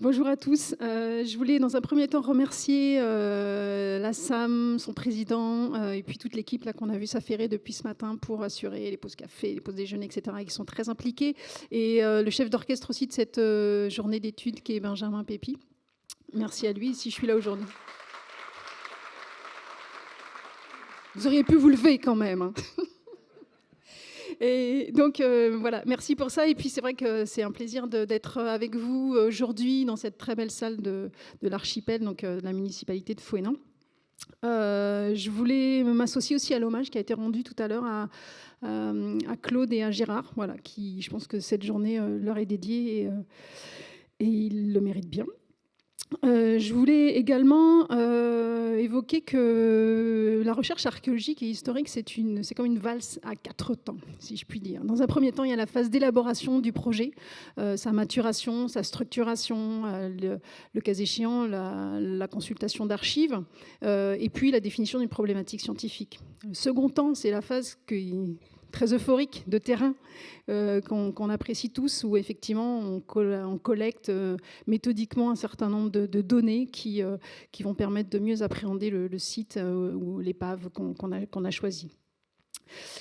Bonjour à tous. Je voulais dans un premier temps remercier la SAM, son président, et puis toute l'équipe là qu'on a vu s'affairer depuis ce matin pour assurer les pauses café, les pauses déjeuner, etc. et qui sont très impliqués. Et le chef d'orchestre aussi de cette journée d'études qui est Benjamin Pépi. Merci à lui si je suis là aujourd'hui. Vous auriez pu vous lever quand même. Hein. Et donc voilà, merci pour ça. Et puis c'est vrai que c'est un plaisir d'être avec vous aujourd'hui dans cette très belle salle de l'archipel, donc de la municipalité de Fouesnant. Je voulais m'associer aussi à l'hommage qui a été rendu tout à l'heure à Claude et à Gérard, voilà, qui, je pense que cette journée leur est dédiée et ils le méritent bien. Je voulais également évoquer que la recherche archéologique et historique, c'est comme une valse à 4 temps, si je puis dire. Dans un premier temps, il y a la phase d'élaboration du projet, sa maturation, sa structuration, le cas échéant, la consultation d'archives, et puis la définition d'une problématique scientifique. Le second temps, c'est la phase très euphorique de terrain qu'on apprécie tous, où effectivement on collecte méthodiquement un certain nombre de données qui vont permettre de mieux appréhender le site ou l'épave qu'on a choisi.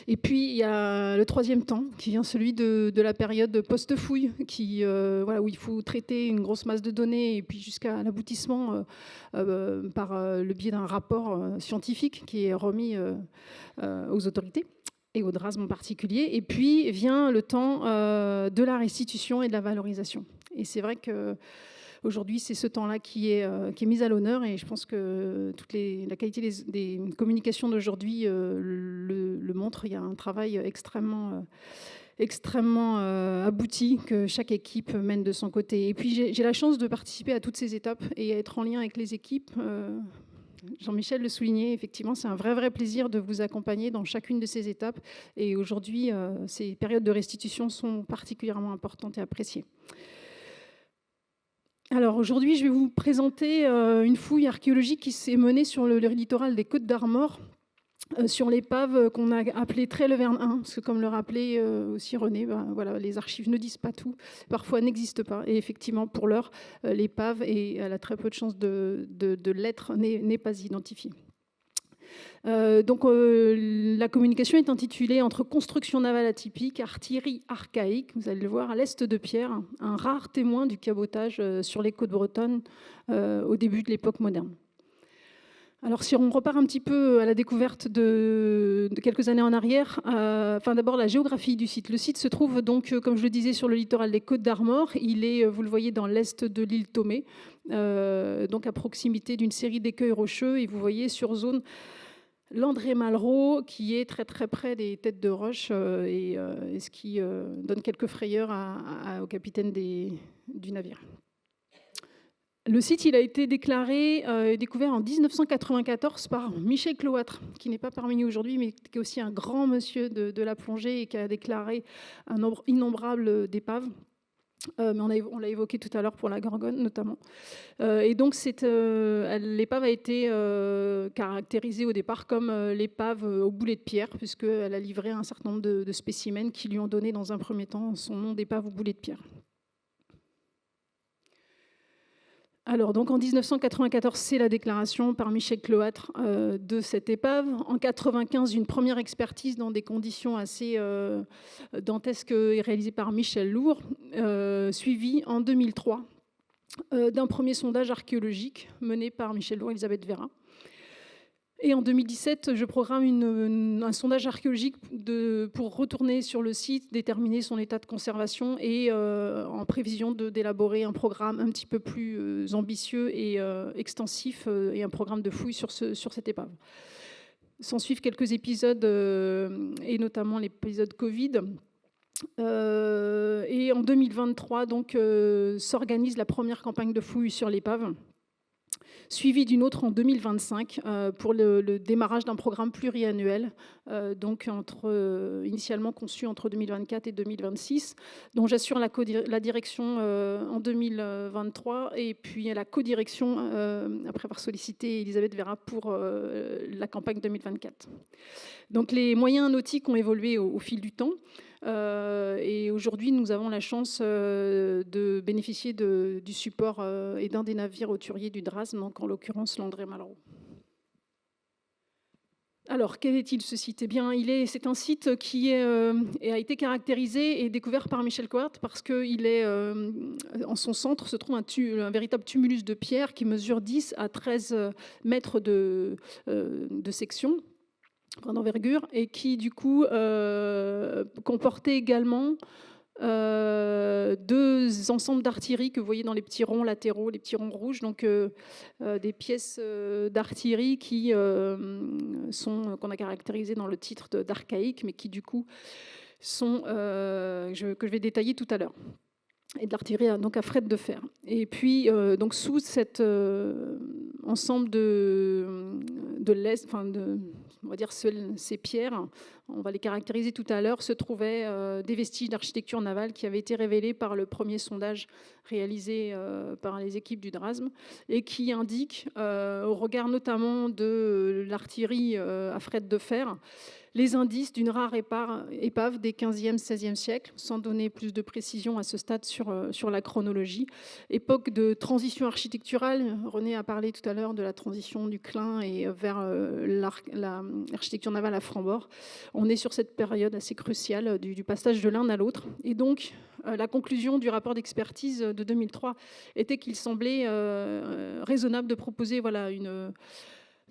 Et puis il y a le troisième temps qui vient, celui de la période post-fouille, où il faut traiter une grosse masse de données et puis jusqu'à l'aboutissement par le biais d'un rapport scientifique qui est remis aux autorités et au DRASM en particulier. Et puis vient le temps de la restitution et de la valorisation. Et c'est vrai qu'aujourd'hui, c'est ce temps-là qui est mis à l'honneur. Et je pense que la qualité des communications d'aujourd'hui le montre. Il y a un travail extrêmement abouti que chaque équipe mène de son côté. Et puis j'ai la chance de participer à toutes ces étapes et être en lien avec les équipes. Jean-Michel le soulignait, effectivement, c'est un vrai plaisir de vous accompagner dans chacune de ces étapes. Et aujourd'hui, ces périodes de restitution sont particulièrement importantes et appréciées. Alors aujourd'hui, je vais vous présenter une fouille archéologique qui s'est menée sur le littoral des Côtes d'Armor, sur l'épave qu'on a appelée Trelevern 1, parce que comme le rappelait aussi René, voilà, les archives ne disent pas tout, parfois n'existent pas. Et effectivement, pour l'heure, l'épave, et elle a très peu de chances de l'être, n'est pas identifiée. Donc la communication est intitulée « Entre construction navale atypique, artillerie archaïque », vous allez le voir, à l'est de Pierre, un rare témoin du cabotage sur les côtes bretonnes au début de l'époque moderne. Alors si on repart un petit peu à la découverte de quelques années en arrière, d'abord la géographie du site. Le site se trouve donc, comme je le disais, sur le littoral des Côtes d'Armor. Il est, vous le voyez, dans l'est de l'île Thomé, donc à proximité d'une série d'écueils rocheux. Et vous voyez sur zone l'André Malraux, qui est très près des têtes de roche, et ce qui donne quelques frayeurs au capitaine du navire. Le site, il a été déclaré et découvert en 1994 par Michel Cloître, qui n'est pas parmi nous aujourd'hui, mais qui est aussi un grand monsieur de la plongée et qui a déclaré un nombre innombrable d'épaves. Mais on l'a évoqué tout à l'heure pour la Gorgone notamment. Et donc l'épave a été caractérisée au départ comme l'épave au boulet de pierre, puisqu'elle a livré un certain nombre de spécimens qui lui ont donné dans un premier temps son nom d'épave au boulet de pierre. Alors, donc en 1994, c'est la déclaration par Michel Cloître de cette épave. En 1995, une première expertise dans des conditions assez dantesques est réalisée par Michel Lourd, suivie en 2003 d'un premier sondage archéologique mené par Michel Lourd et Elisabeth Vera. Et en 2017, je programme un sondage archéologique pour retourner sur le site, déterminer son état de conservation et en prévision d'élaborer un programme un petit peu plus ambitieux et extensif et un programme de fouille sur cette épave. S'en suivent quelques épisodes et notamment l'épisode Covid. Et en 2023, donc, s'organise la première campagne de fouille sur l'épave, suivi d'une autre en 2025 pour le démarrage d'un programme pluriannuel, donc initialement conçu entre 2024 et 2026, dont j'assure la direction en 2023 et puis la codirection après avoir sollicité Elisabeth Vera pour la campagne 2024. Donc les moyens nautiques ont évolué au fil du temps. Et aujourd'hui, nous avons la chance de bénéficier du support et d'un des navires hauturiers du DRASM, donc en l'occurrence l'André Malraux. Alors, quel est-il ce site? Eh bien, c'est un site qui a été caractérisé et découvert par Michel Coart parce qu'il est, en son centre se trouve un véritable tumulus de pierre qui mesure 10 à 13 mètres de section, enfin, d'envergure, et qui du coup comportait également 2 ensembles d'artillerie que vous voyez dans les petits ronds latéraux, les petits ronds rouges, donc des pièces d'artillerie qu'on a caractérisées dans le titre d'archaïque, mais qui du coup sont que je vais détailler tout à l'heure. Et de l'artillerie donc à fret de fer. Et puis donc sous cet ensemble on va dire ces pierres, on va les caractériser tout à l'heure, se trouvaient des vestiges d'architecture navale qui avaient été révélés par le premier sondage réalisé par les équipes du DRASM et qui indiquent, au regard notamment de l'artillerie à fret de fer, les indices d'une rare épave des 15e, 16e siècles, sans donner plus de précision à ce stade sur la chronologie. Époque de transition architecturale, René a parlé tout à l'heure de la transition du Clin et vers l'architecture navale à franc-bord. On est sur cette période assez cruciale du passage de l'un à l'autre. Et donc, la conclusion du rapport d'expertise de 2003 était qu'il semblait raisonnable de proposer de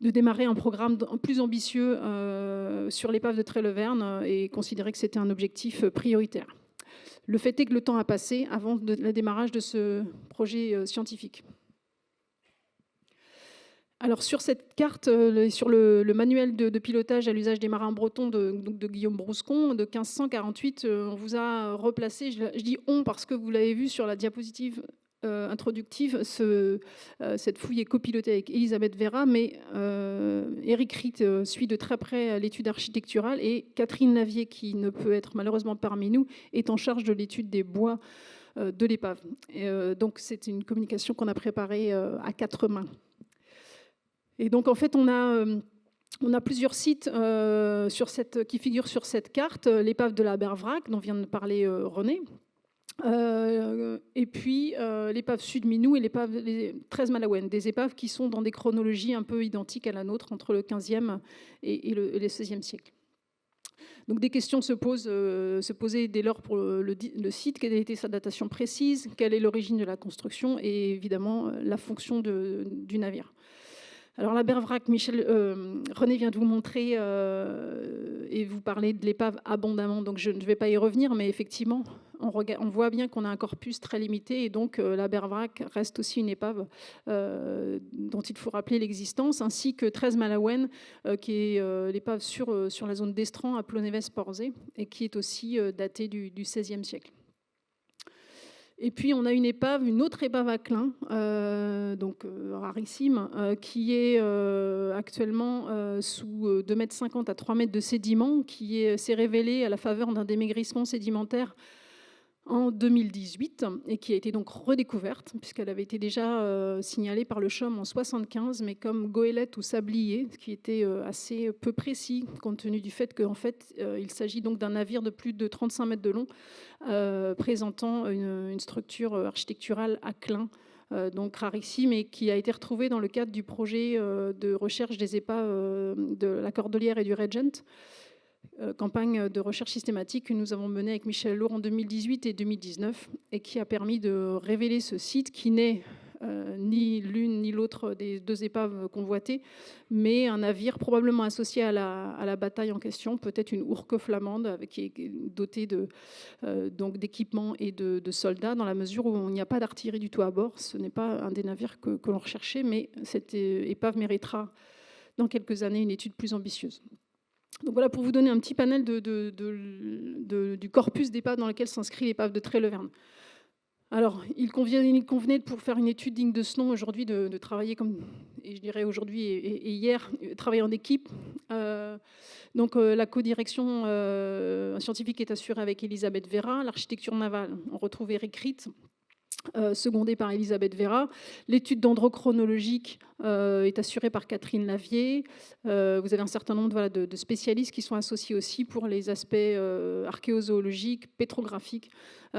démarrer un programme plus ambitieux sur l'épave de Tréleverne et considérer que c'était un objectif prioritaire. Le fait est que le temps a passé avant le démarrage de ce projet scientifique. Alors sur cette carte, sur le manuel de pilotage à l'usage des marins bretons de Guillaume Brouscon de 1548, on vous a replacé, je dis on parce que vous l'avez vu sur la diapositive introductive, cette fouille est copilotée avec Elisabeth Vera, mais Éric Ritt suit de très près l'étude architecturale et Catherine Navier, qui ne peut être malheureusement parmi nous, est en charge de l'étude des bois de l'épave. Donc c'est une communication qu'on a préparée à 4 mains. Et donc en fait on a plusieurs sites qui figurent sur cette carte, l'épave de la Bervrac dont vient de parler René, et puis l'épave Sud-Minou et l'épave 13 Malawen, des épaves qui sont dans des chronologies un peu identiques à la nôtre entre le 15e et le 16e siècle. Donc des questions se posaient dès lors pour le site, quelle a été sa datation précise, quelle est l'origine de la construction et évidemment la fonction du navire. Alors la Bervrac, René vient de vous montrer et vous parler de l'épave abondamment, donc je ne vais pas y revenir, mais effectivement, on voit bien qu'on a un corpus très limité et donc la Bervrac reste aussi une épave dont il faut rappeler l'existence, ainsi que 13 Malawen, qui est l'épave sur la zone d'Estran à Plonévez-Porzay et qui est aussi datée du XVIe siècle. Et puis on a une autre épave à Clin, donc rarissime, qui est actuellement sous 2,50 m à 3 mètres de sédiments, qui s'est révélée à la faveur d'un démaigrissement sédimentaire en 2018 et qui a été donc redécouverte puisqu'elle avait été déjà signalée par le CHUM en 1975, mais comme goélette ou sablier, ce qui était assez peu précis compte tenu du fait qu'en fait il s'agit donc d'un navire de plus de 35 mètres de long présentant une structure architecturale à Clin, donc rarissime et qui a été retrouvée dans le cadre du projet de recherche des épaves de la Cordelière et du Regent, campagne de recherche systématique que nous avons menée avec Michel Lourd en 2018 et 2019 et qui a permis de révéler ce site qui n'est ni l'une ni l'autre des 2 épaves convoitées, mais un navire probablement associé à la bataille en question, peut-être une Ourque flamande qui est dotée donc d'équipements et de soldats, dans la mesure où il n'y a pas d'artillerie du tout à bord. Ce n'est pas un des navires que l'on recherchait, mais cette épave méritera dans quelques années une étude plus ambitieuse. Donc voilà pour vous donner un petit panel du corpus d'épaves dans lequel s'inscrit l'épave de Tréleverne. Alors, il convenait pour faire une étude digne de ce nom aujourd'hui de travailler comme, et je dirais aujourd'hui et hier, travailler en équipe. Donc la codirection scientifique est assurée avec Elisabeth Vera. L'architecture navale, on retrouve Éric Ritt. secondée par Elisabeth Vera. L'étude dendrochronologique est assurée par Catherine Lavier. Vous avez un certain nombre voilà, de spécialistes qui sont associés aussi pour les aspects archéozoologiques, pétrographiques, pour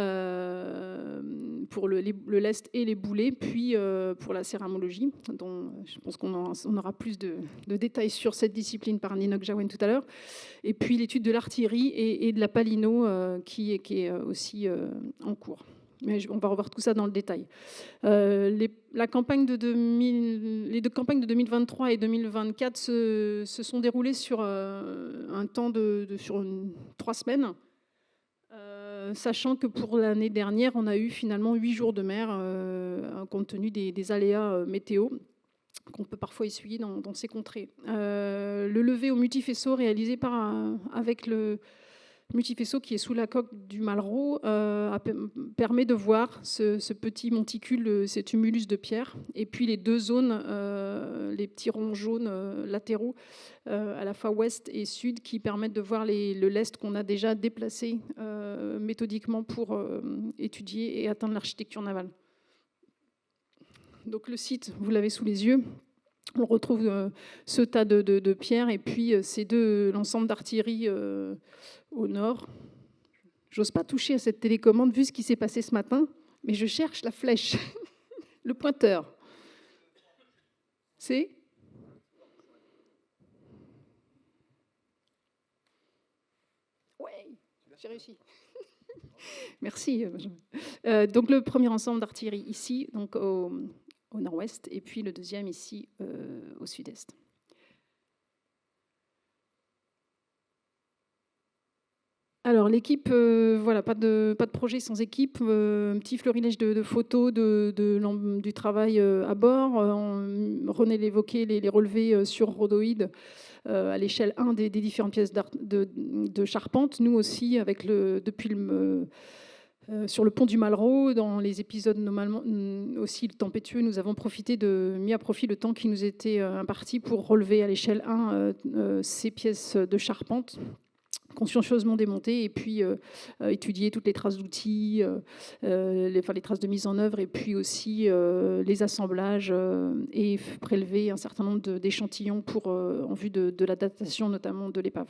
le lest et les boulets, puis pour la céramologie, dont je pense qu'on aura plus de détails sur cette discipline par Ninok Jawen tout à l'heure. Et puis l'étude de l'artillerie et de la palino qui est aussi en cours. Mais on va revoir tout ça dans le détail. Les deux campagnes de 2023 et 2024 se sont déroulées sur un temps sur 3 semaines, sachant que pour l'année dernière, on a eu finalement 8 jours de mer, compte tenu des aléas météo qu'on peut parfois essuyer dans ces contrées. Le lever au multifaisceau réalisé avec le multifaisceau qui est sous la coque du Malraux permet de voir ce petit monticule, ce tumulus de pierre, et puis les deux zones, les petits ronds jaunes latéraux, à la fois ouest et sud, qui permettent de voir le lest qu'on a déjà déplacé méthodiquement pour étudier et atteindre l'architecture navale. Donc le site, vous l'avez sous les yeux. On retrouve ce tas de pierres et puis l'ensemble d'artillerie au nord. J'ose pas toucher à cette télécommande vu ce qui s'est passé ce matin, mais je cherche la flèche, le pointeur. C'est ouais, j'ai réussi. Merci. Donc le premier ensemble d'artillerie ici, donc au nord-ouest, et puis le deuxième ici au sud-est. Alors l'équipe, voilà, pas de projet sans équipe, un petit florilège de photos du travail à bord. René l'évoquait, les relevés sur rhodoïde à l'échelle 1 des différentes pièces de charpente. Nous aussi, sur le pont du Malraux, dans les épisodes normalement aussi tempétueux, nous avons mis à profit le temps qui nous était imparti pour relever à l'échelle 1 ces pièces de charpente consciencieusement démontées et puis étudier toutes les traces d'outils, les traces de mise en œuvre et puis aussi les assemblages et prélever un certain nombre d'échantillons en vue de la datation notamment de l'épave.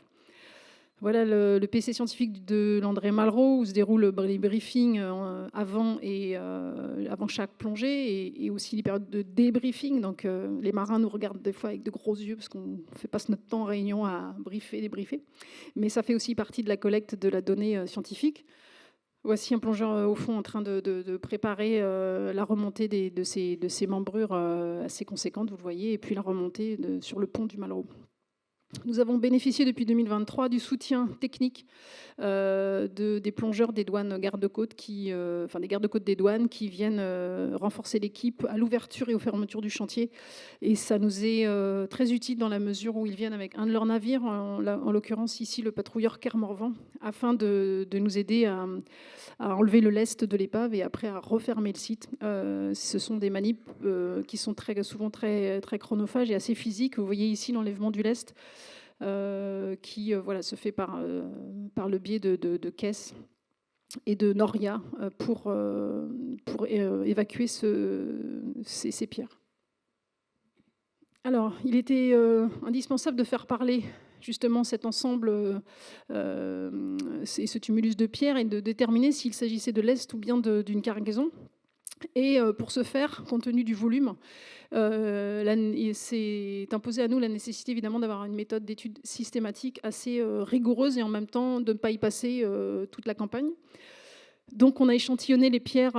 Voilà le PC scientifique de l'André Malraux où se déroulent les briefings avant chaque plongée et aussi les périodes de débriefing. Donc les marins nous regardent des fois avec de gros yeux parce qu'on passe notre temps en réunion à débriefer. Mais ça fait aussi partie de la collecte de la donnée scientifique. Voici un plongeur au fond en train de préparer la remontée de ces membrures assez conséquentes, vous le voyez, et puis la remontée sur le pont du Malraux. Nous avons bénéficié depuis 2023 du soutien technique des plongeurs des douanes garde-côtes, des garde-côtes des douanes qui viennent renforcer l'équipe à l'ouverture et aux fermetures du chantier. Et ça nous est très utile dans la mesure où ils viennent avec un de leurs navires, en l'occurrence ici le patrouilleur Kermorvan, afin de nous aider à enlever le lest de l'épave et après à refermer le site. Ce sont des manips qui sont souvent très, très chronophages et assez physiques. Vous voyez ici l'enlèvement du lest qui se fait par le biais de caisses et de noria pour évacuer ces pierres. Alors, il était indispensable de faire parler justement cet ensemble, ce tumulus de pierres, et de déterminer s'il s'agissait de lest ou bien d'une cargaison. Et pour ce faire, compte tenu du volume, c'est imposé à nous la nécessité évidemment d'avoir une méthode d'étude systématique assez rigoureuse et en même temps de ne pas y passer toute la campagne. Donc on a échantillonné les pierres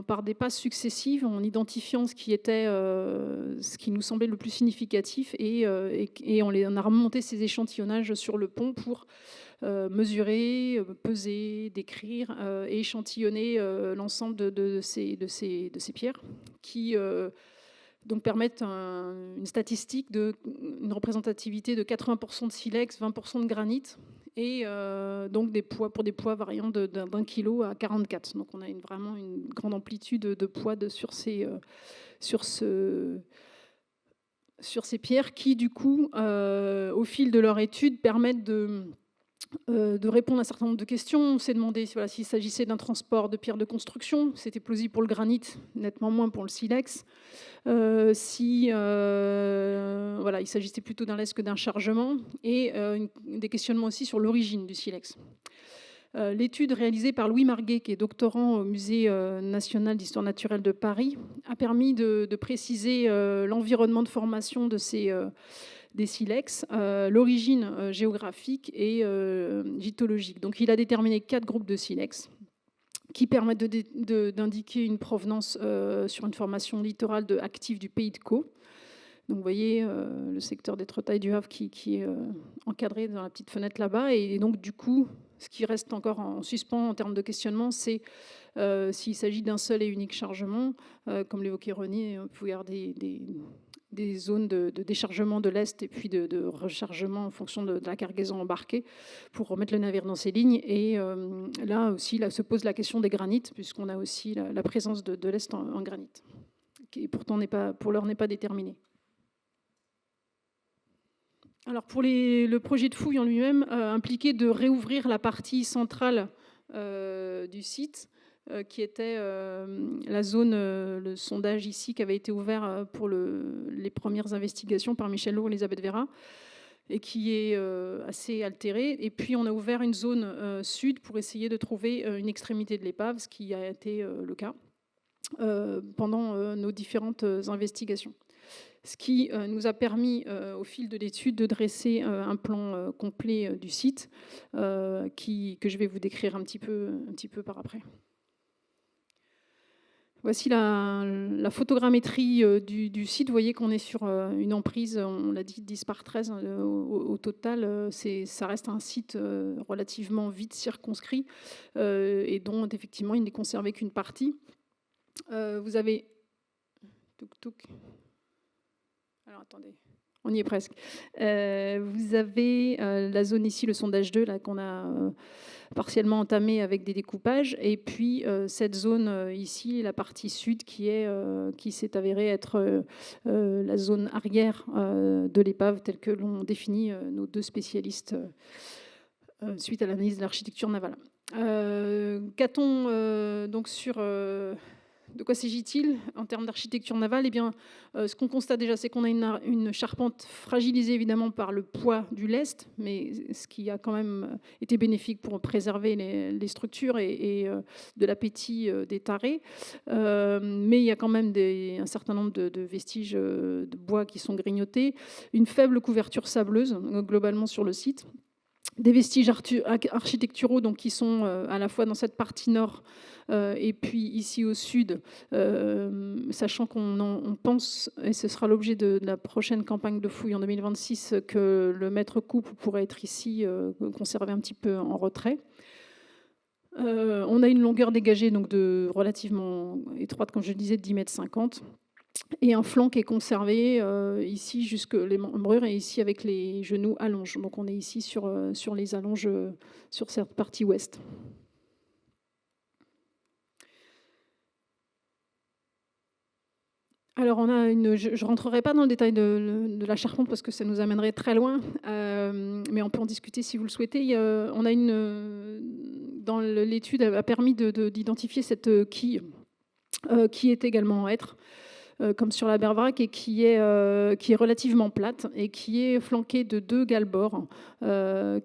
par des passes successives en identifiant ce qui nous semblait le plus significatif et on a remonté ces échantillonnages sur le pont pour mesurer, peser, décrire et échantillonner l'ensemble de ces pierres qui donc permettent une statistique une représentativité de 80% de silex, 20% de granit et donc pour des poids variant d'1 kg à 44. Donc on a vraiment une grande amplitude de poids sur ces pierres qui, du coup, au fil de leur étude, permettent de répondre à un certain nombre de questions. On s'est demandé voilà, s'il s'agissait d'un transport de pierres de construction, c'était plausible pour le granit, nettement moins pour le silex. Si voilà, il s'agissait plutôt d'un lest que d'un chargement, et des questionnements aussi sur l'origine du silex. L'étude réalisée par Louis Marguet, qui est doctorant au Musée national d'histoire naturelle de Paris, a permis de préciser l'environnement de formation de des silex, l'origine géographique et gitologique. Donc il a déterminé 4 groupes de silex qui permettent d'indiquer une provenance sur une formation littorale active du pays de Caux. Donc vous voyez le secteur d'Étretat et du Havre qui est encadré dans la petite fenêtre là-bas. Et donc du coup, ce qui reste encore en suspens en termes de questionnement, c'est s'il s'agit d'un seul et unique chargement. Comme l'évoquait René, on peut garder des zones de déchargement de l'Est et puis de rechargement en fonction de la cargaison embarquée pour remettre le navire dans ses lignes. Et là aussi, se pose la question des granites, puisqu'on a aussi la présence de l'Est en granit, qui pourtant pour l'heure n'est pas déterminée. Alors pour le projet de fouille en lui-même impliquait de réouvrir la partie centrale du site, qui était la zone, le sondage ici qui avait été ouvert pour les premières investigations par Michel Lourd et Elisabeth Vera, et qui est assez altéré. Et puis on a ouvert une zone sud pour essayer de trouver une extrémité de l'épave, ce qui a été le cas pendant nos différentes investigations. Ce qui nous a permis, au fil de l'étude, de dresser un plan complet du site, que je vais vous décrire un petit peu par après. Voici la photogrammétrie du site. Vous voyez qu'on est sur une emprise, on l'a dit, 10 par 13 au total. Ça reste un site relativement vite circonscrit et dont, effectivement, il n'est conservé qu'une partie. Vous avez... Alors, attendez, on y est presque. Vous avez la zone ici, le sondage 2, là, qu'on a partiellement entamé avec des découpages. Et puis, cette zone ici, la partie sud, qui s'est avérée être la zone arrière de l'épave, telle que l'ont défini nos deux spécialistes suite à l'analyse de l'architecture navale. Qu'a-t-on donc sur... De quoi s'agit-il en termes d'architecture navale? Eh bien, ce qu'on constate déjà, c'est qu'on a une charpente fragilisée évidemment par le poids du lest, mais ce qui a quand même été bénéfique pour préserver les structures et de l'appétit des tarés. Mais il y a quand même un certain nombre de vestiges de bois qui sont grignotés, une faible couverture sableuse globalement sur le site. Des vestiges architecturaux donc, qui sont à la fois dans cette partie nord et puis ici au sud, sachant qu'on pense, et ce sera l'objet de la prochaine campagne de fouilles en 2026, que le maître coupe pourrait être ici conservé un petit peu en retrait. On a une longueur dégagée donc relativement étroite, comme je le disais, de 10,50 m. Et un flanc qui est conservé ici jusque les membrures et ici avec les genoux allonges. Donc on est ici sur les allonges sur cette partie ouest. Alors on a je ne rentrerai pas dans le détail de la charpente parce que ça nous amènerait très loin, mais on peut en discuter si vous le souhaitez. On a dans l'étude a permis d'identifier cette quille qui est également en hêtre, comme sur la Berverac, et qui est relativement plate et qui est flanquée de 2 galbords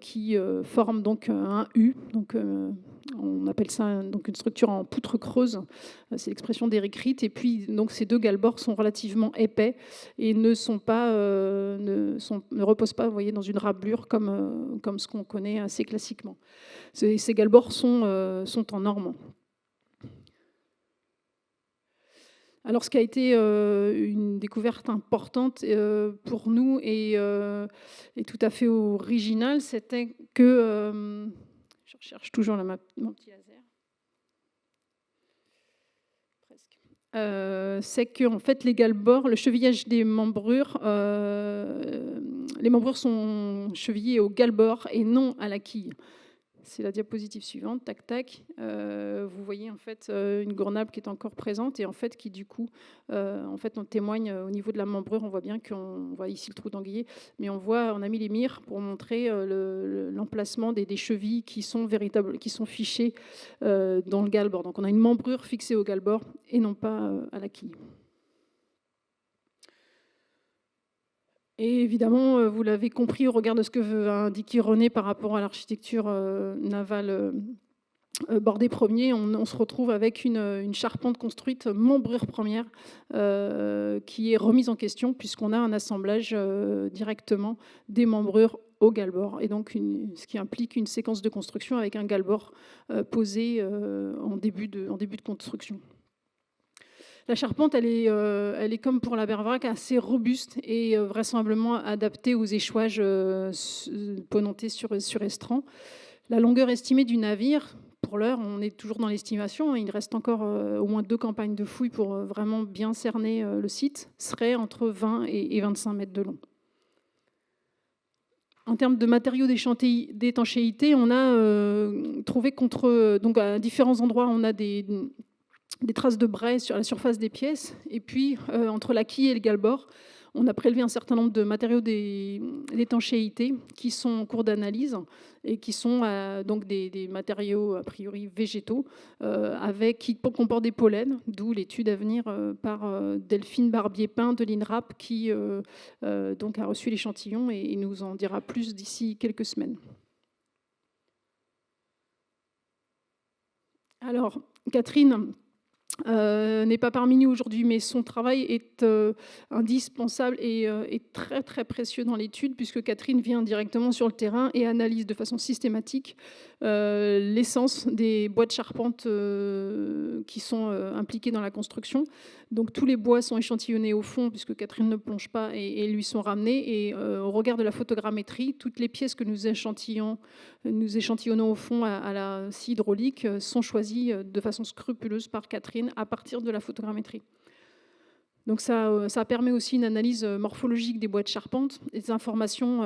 qui forment donc un U. Donc, on appelle ça donc une structure en poutre creuse. C'est l'expression d'Éric Ritt. Et puis donc ces 2 galbords sont relativement épais et ne reposent pas, vous voyez, dans une rablure comme ce qu'on connaît assez classiquement. Ces galbords sont en normand. Alors, ce qui a été une découverte importante pour nous et tout à fait original, c'était que... je recherche toujours mon petit laser. Presque. C'est que en fait, les galbords, le chevillage des membrures, les membrures sont chevillées au galbord et non à la quille. C'est la diapositive suivante, tac, tac. Vous voyez en fait une gournable qui est encore présente et en fait qui du coup, en fait, on témoigne au niveau de la membrure. On voit bien qu'on voit ici le trou d'anguiller, mais on a mis les mires pour montrer l'emplacement des chevilles qui sont véritables, qui sont fichées dans le galbord. Donc on a une membrure fixée au galbord et non pas à la quille. Et évidemment, vous l'avez compris au regard de ce que veut indiquer René par rapport à l'architecture navale bordée premier, on se retrouve avec une charpente construite membrure première qui est remise en question puisqu'on a un assemblage directement des membrures au galbord. Et donc, ce qui implique une séquence de construction avec un galbord posé en début de construction. La charpente, elle est comme pour la berveraque, assez robuste et vraisemblablement adaptée aux échouages ponantés sur estran. La longueur estimée du navire, pour l'heure, on est toujours dans l'estimation, il reste encore au moins 2 campagnes de fouilles pour vraiment bien cerner le site, serait entre 20 et 25 mètres de long. En termes de matériaux d'étanchéité, on a trouvé donc à différents endroits, on a des traces de braie sur la surface des pièces. Et puis, entre la quille et le galbord, on a prélevé un certain nombre de matériaux d'étanchéité qui sont en cours d'analyse et qui sont donc des matériaux a priori végétaux qui comportent des pollens, d'où l'étude à venir par Delphine Barbier-Pin de l'INRAP qui donc a reçu l'échantillon et nous en dira plus d'ici quelques semaines. Alors, Catherine n'est pas parmi nous aujourd'hui, mais son travail est indispensable et très très précieux dans l'étude, puisque Catherine vient directement sur le terrain et analyse de façon systématique l'essence des bois de charpente qui sont impliqués dans la construction. Donc tous les bois sont échantillonnés au fond, puisque Catherine ne plonge pas, et lui sont ramenés. Et au regard de la photogrammétrie, toutes les pièces que nous échantillonnons au fond à la scie hydraulique sont choisies de façon scrupuleuse par Catherine à partir de la photogrammétrie. Donc ça permet aussi une analyse morphologique des bois de charpente, des informations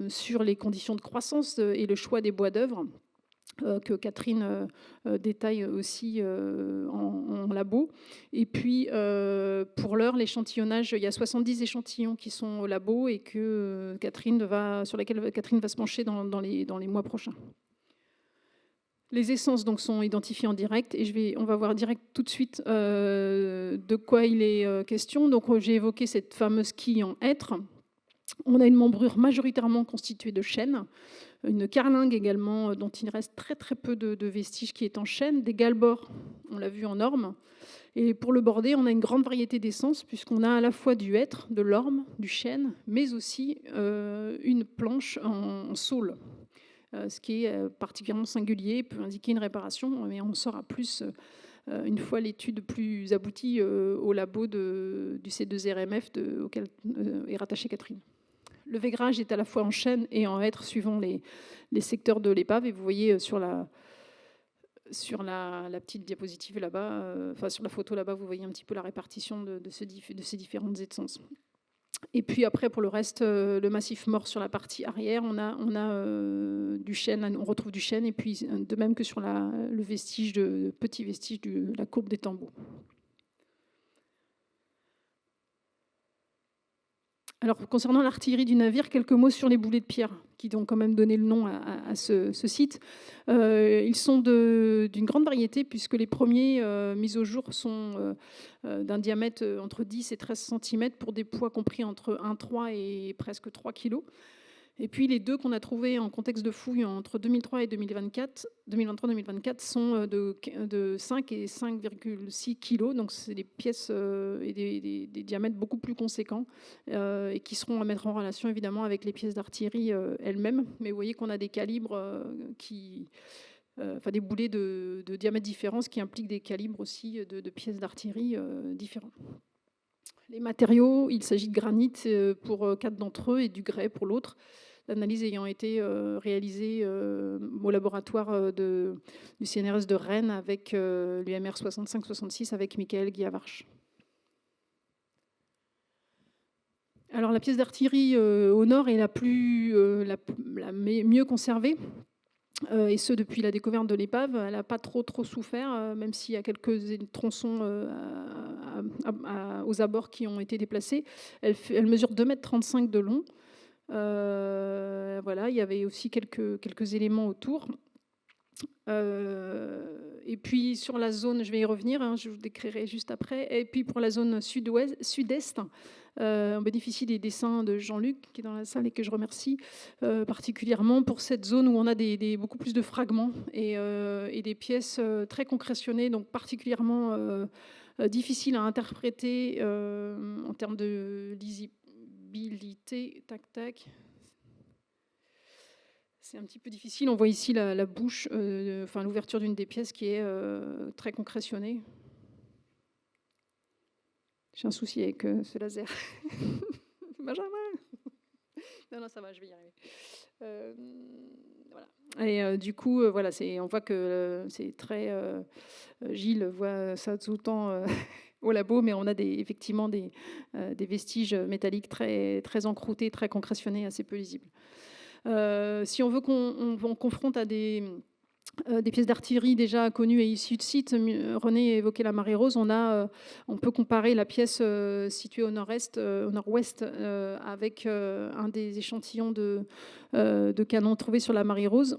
sur les conditions de croissance et le choix des bois d'œuvre que Catherine détaille aussi en labo. Et puis, pour l'heure, l'échantillonnage, il y a 70 échantillons qui sont au labo et sur lesquels Catherine va se pencher dans les mois prochains. Les essences donc, sont identifiées en direct et on va voir direct tout de suite de quoi il est question. Donc, j'ai évoqué cette fameuse quille en hêtre. On a une membrure majoritairement constituée de chêne, une carlingue également dont il reste très très peu de vestiges qui est en chêne, des galbords, on l'a vu en orme. Et pour le border, on a une grande variété d'essences puisqu'on a à la fois du hêtre, de l'orme, du chêne, mais aussi une planche en saule. Ce qui est particulièrement singulier, peut indiquer une réparation, mais on en saura plus une fois l'étude plus aboutie au labo du C2RMF auquel est rattachée Catherine. Le vaigrage est à la fois en chêne et en hêtre suivant les secteurs de l'épave. Et vous voyez sur la petite diapositive là-bas, sur la photo là-bas, vous voyez un petit peu la répartition de ces différentes essences. Et puis après, pour le reste, le massif mort sur la partie arrière, on a du chêne, on retrouve du chêne, et puis de même que sur le petit vestige de la courbe des tambours. Alors, concernant l'artillerie du navire, quelques mots sur les boulets de pierre, qui ont quand même donné le nom à ce site. Ils sont d'une grande variété, puisque les premiers mis au jour sont d'un diamètre entre 10 et 13 cm pour des poids compris entre 1,3 et presque 3 kg. Et puis les deux qu'on a trouvés en contexte de fouille entre 2003 et 2023-2024 sont de 5 et 5,6 kg. Donc c'est des pièces et des diamètres beaucoup plus conséquents et qui seront à mettre en relation évidemment avec les pièces d'artillerie elles-mêmes. Mais vous voyez qu'on a des calibres des boulets de diamètres différents, ce qui implique des calibres aussi de pièces d'artillerie différents. Les matériaux, il s'agit de granit pour 4 d'entre eux et du grès pour l'autre. L'analyse ayant été réalisée au laboratoire du CNRS de Rennes avec l'UMR 65-66 avec Michael Guyavarch. Alors la pièce d'artillerie au nord est la mieux conservée. et ce depuis la découverte de l'épave. Elle n'a pas trop souffert, même s'il y a quelques tronçons aux abords qui ont été déplacés. Elle mesure 2,35 m de long. Voilà, il y avait aussi quelques éléments autour. Et puis sur la zone, je vais y revenir, hein, je vous décrirai juste après. Et puis pour la zone sud-est, on bénéficie des dessins de Jean-Luc qui est dans la salle et que je remercie particulièrement pour cette zone où on a beaucoup plus de fragments et des pièces très concrétionnées, donc particulièrement difficiles à interpréter en termes de lisibilité. Tac, tac. C'est un petit peu difficile. On voit ici la bouche, enfin l'ouverture d'une des pièces qui est très concrétionnée. J'ai un souci avec ce laser. Benjamin. Non, ça va, je vais y arriver. Voilà. Et du coup, voilà, on voit que c'est très... Gilles voit ça tout le temps au labo, mais on a effectivement des vestiges métalliques très encroutés, très concrétionnés, assez peu lisibles. Si on veut qu'on confronte à des pièces d'artillerie déjà connues et issues de sites, René évoquait la Marée Rose, on peut comparer la pièce située au nord-ouest avec un des échantillons de canons trouvés sur la Marée Rose.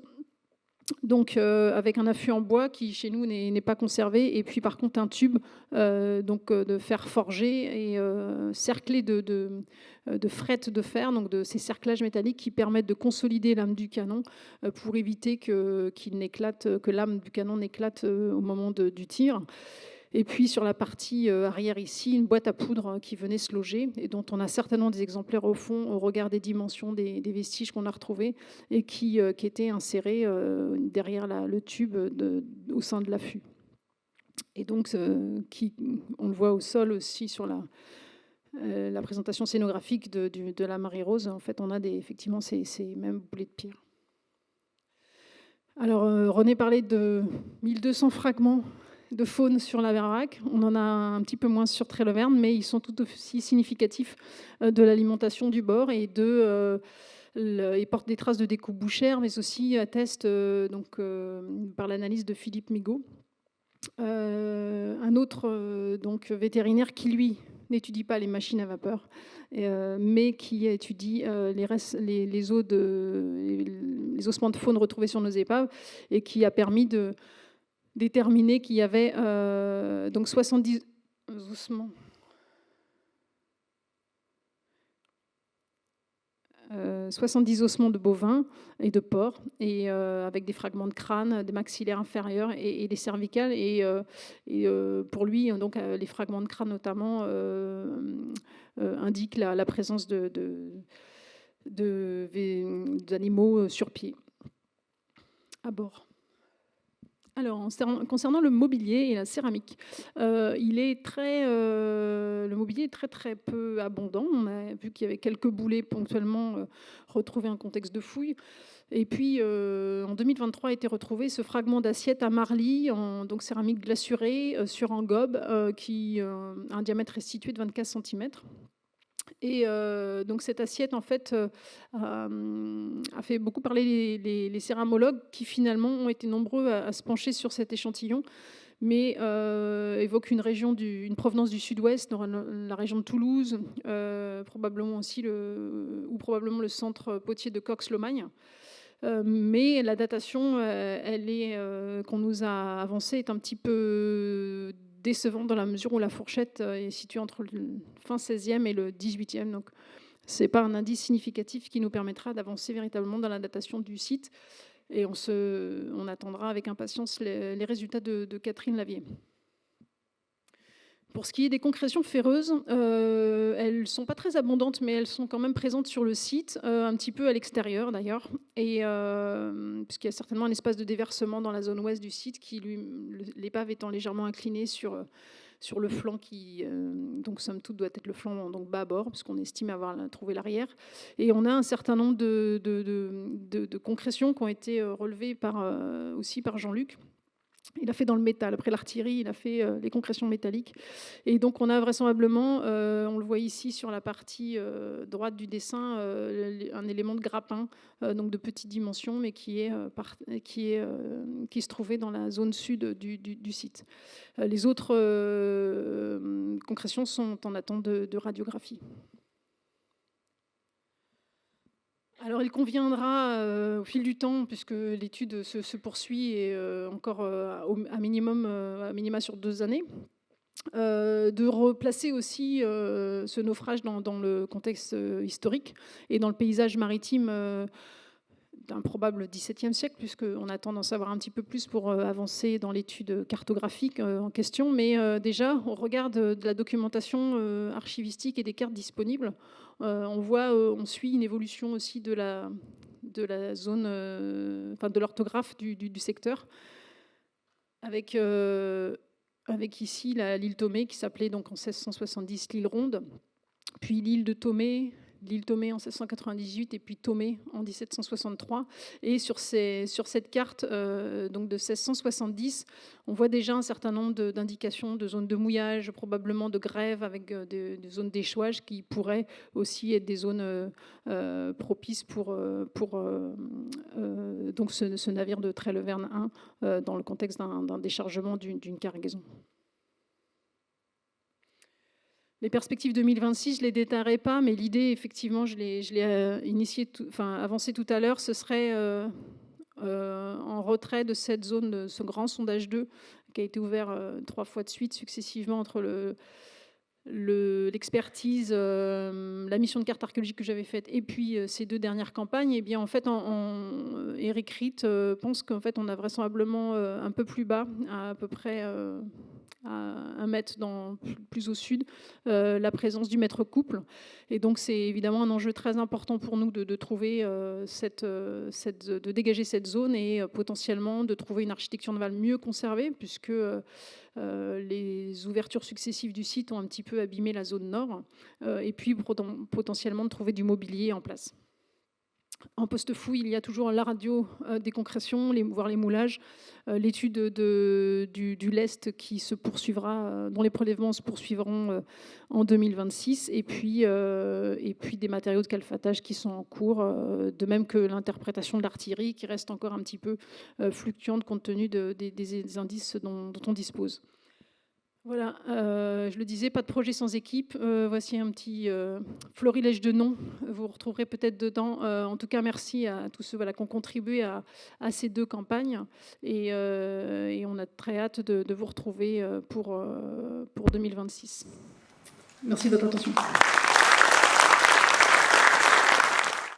Donc avec un affût en bois qui chez nous n'est pas conservé, et puis par contre un tube de fer forgé et cerclé de frettes de fer, donc de ces cerclages métalliques qui permettent de consolider l'âme du canon pour éviter que l'âme du canon n'éclate au moment du tir. Et puis sur la partie arrière ici, une boîte à poudre qui venait se loger et dont on a certainement des exemplaires au fond au regard des dimensions des vestiges qu'on a retrouvés et qui étaient insérés derrière le tube au sein de l'affût. Et donc, on le voit au sol aussi sur la présentation scénographique de la Marée Rose. En fait, on a effectivement ces mêmes boulets de pierre. Alors, René parlait de 1200 fragments de faune sur la Vervrac. On en a un petit peu moins sur Tréloverne, mais ils sont tout aussi significatifs de l'alimentation du bord et ils portent des traces de découpe bouchère, mais aussi attestent par l'analyse de Philippe Migaud. Un autre vétérinaire qui, lui, n'étudie pas les machines à vapeur, mais qui étudie les ossements de faune retrouvés sur nos épaves et qui a permis de déterminer qu'il y avait 70 ossements. 70 ossements de bovins et de porcs, et avec des fragments de crâne, des maxillaires inférieurs et des cervicales. Et pour lui, donc, les fragments de crâne notamment indiquent la présence d'animaux sur pied à bord. Alors, concernant le mobilier et la céramique, le mobilier est très peu abondant. On a vu qu'il y avait quelques boulets ponctuellement retrouvés en contexte de fouille. Et puis, en 2023, a été retrouvé ce fragment d'assiette à marly, donc céramique glacurée sur engobe, qui a un diamètre restitué de 24 cm. Et donc cette assiette, en fait, a fait beaucoup parler les céramologues qui finalement ont été nombreux à se pencher sur cet échantillon, mais évoquent une provenance du sud-ouest, dans la région de Toulouse, probablement le centre potier de Cox-Lomagne. Mais la datation qu'on nous a avancée est un petit peu décevante dans la mesure où la fourchette est située entre le fin 16e et le 18e. Donc, ce n'est pas un indice significatif qui nous permettra d'avancer véritablement dans la datation du site. Et on attendra avec impatience les résultats de Catherine Lavier. Pour ce qui est des concrétions ferreuses, elles ne sont pas très abondantes, mais elles sont quand même présentes sur le site, un petit peu à l'extérieur d'ailleurs, et puisqu'il y a certainement un espace de déversement dans la zone ouest du site, l'épave étant légèrement inclinée sur le flanc qui, donc somme toute, doit être le flanc donc bas bord, puisqu'on estime avoir trouvé l'arrière. Et on a un certain nombre de concrétions qui ont été relevées aussi par Jean-Luc, Il a fait dans le métal. Après l'artillerie, il a fait les concrétions métalliques. Et donc, on a vraisemblablement, on le voit ici sur la partie droite du dessin, un élément de grappin, donc de petite dimension, mais qui se trouvait dans la zone sud du site. Les autres concrétions sont en attente de radiographie. Alors, il conviendra au fil du temps, puisque l'étude se poursuit et encore à minima sur 2 années, de replacer aussi ce naufrage dans le contexte historique et dans le paysage maritime d'un probable XVIIe siècle, puisqu'on attend d'en savoir un petit peu plus pour avancer dans l'étude cartographique en question. Mais déjà, au regard de la documentation archivistique et des cartes disponibles, on suit une évolution aussi de la zone, de l'orthographe du secteur, avec ici l'île Tomé, qui s'appelait donc en 1670 l'île Ronde, puis l'île de Tomé, l'île Tomé en 1698 et puis Tomé en 1763. Et sur cette carte donc de 1670, on voit déjà un certain nombre d'indications de zones de mouillage, probablement de grève, avec des zones d'échouage qui pourraient aussi être des zones propices pour donc ce navire de Trèleverne 1 dans le contexte d'un déchargement d'une cargaison. Les perspectives 2026, je ne les détaillerai pas, mais l'idée, effectivement, je l'ai avancée tout à l'heure, ce serait en retrait de cette zone, de ce grand sondage 2, qui a été ouvert 3 fois de suite successivement entre l'expertise, la mission de carte archéologique que j'avais faite et puis ces 2 dernières campagnes. Et bien en fait, Eric Ritt pense qu'en fait on a vraisemblablement un peu plus bas, à peu près à 1 mètre plus au sud, la présence du maître couple. Et donc c'est évidemment un enjeu très important pour nous de trouver de dégager cette zone et potentiellement de trouver une architecture navale mieux conservée, puisque les ouvertures successives du site ont un petit peu abîmé la zone nord, et puis potentiellement de trouver du mobilier en place. En post-fouille, il y a toujours la radio des concrétions, voire les moulages, l'étude du lest qui se poursuivra, dont les prélèvements se poursuivront en 2026, et puis des matériaux de calfatage qui sont en cours, de même que l'interprétation de l'artillerie qui reste encore un petit peu fluctuante compte tenu des indices dont on dispose. Voilà, je le disais, pas de projet sans équipe. Voici un petit florilège de noms. Vous retrouverez peut-être dedans. En tout cas, merci à tous ceux qui ont contribué à ces 2 campagnes. Et on a très hâte de vous retrouver pour 2026. Merci de votre attention.